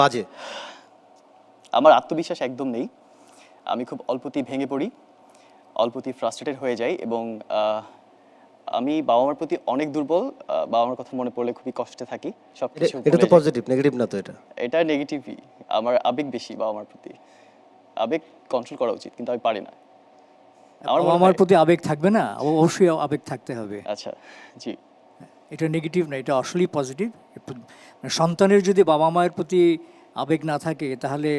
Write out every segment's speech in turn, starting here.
বাজে? আমার আত্মবিশ্বাস একদম নেই। আমি খুব অল্পতেই ভেঙে পড়ি, অল্পতেই ফ্রাস্ট্রেটেড হয়ে যাই এবং আমি বাবা মার প্রতি অনেক দুর্বল। বাবা মার কথা মনে পড়লে খুবই কষ্টে থাকি। সবকিছু এটা ভুলে তো যাই। পজিটিভ, নেগেটিভ না তো এটা? এটা নেগেটিভই। আমার আবেগ বেশি বাবা মার প্রতি। আবেগ কন্ট্রোল করা উচিত, কিন্তু আমি পারি না। আমার মনে বাবা মার হয়। প্রতি আবেগ থাকবে না? অবশ্যই আবেগ থাকতে হবে। আচ্ছা, জি। এটা নেগেটিভ না, এটা আসলেই পজিটিভ। সন্তানের যদি বাবা মায়ের প্রতি আবেগ না থাকে, তাহলে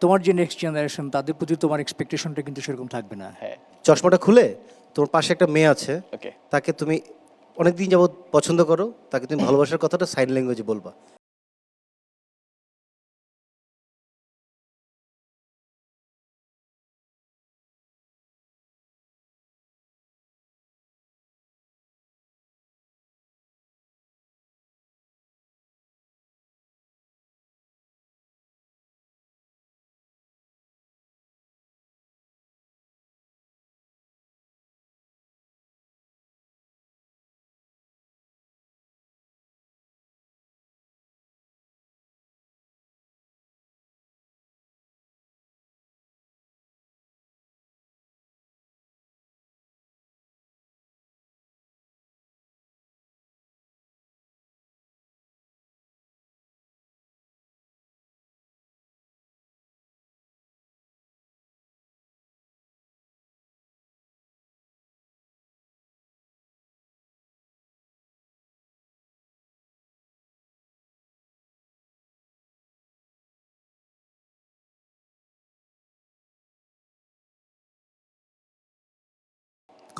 তোমার যে নেক্সট জেনারেশন, তাদের প্রতি তোমার এক্সপেকটেশনটা কিন্তু সেরকম থাকবে না। হ্যাঁ, চশমাটা খুলে তোমার পাশে একটা মেয়ে আছে, ওকে। তাকে তুমি অনেকদিন যাবত পছন্দ করো, তাকে তুমি ভালোবাসার কথাটা সাইন ল্যাঙ্গুয়েজে বলবা।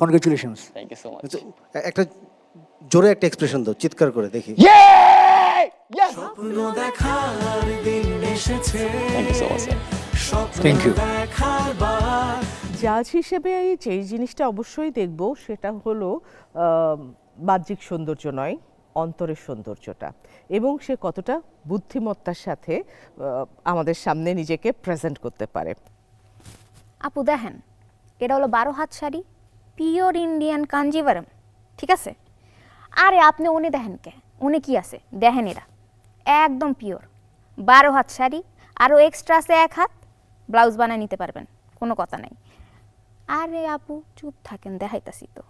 Congratulations. Thank you so much. একটা জোরে একটা এক্সপ্রেশন দাও, চিৎকার করে দেখি। স্বপ্ন দেখার দিন এসেছে, thank you so much sir. Thank you. দেখার বার। জাজ হিসেবে আমি যেই জিনিসটা অবশ্যই দেখব সেটা হলো বাহ্যিক সৌন্দর্য নয়, অন্তরের সৌন্দর্যটা, এবং সে কতটা বুদ্ধিমত্তার সাথে আমাদের সামনে নিজেকে প্রেজেন্ট করতে পারে। আপু দেখেন, এটা হলো 12 হাত শাড়ি, পিওর ইন্ডিয়ান কাঞ্জিভারম, ঠিক আছে? আরে আপনি উনি দেখেন কে, উনি কি আছে দেখেন, এরা একদম পিওর 12 হাত শাড়ি, আরও এক্সট্রা আছে 1 হাত, ব্লাউজ বানায় নিতে পারবেন, কোনো কথা নাই। আরে আপু চুপ থাকেন, দেখাইতাছি তো।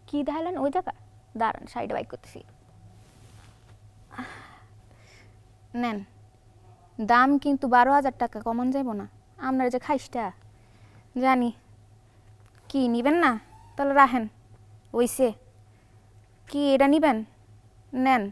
কি দেখালেন ওই জায়গা? দাঁড়ান, শাড়িটা বাইক করতেছি। নেন, দাম কিন্তু 12,000 টাকা, কমন যাইব না। আপনার যে খাইসটা জানি, কি নিবেন না? তাহলে রাখেন, ওইসে কি এটা নিবেন? নেন।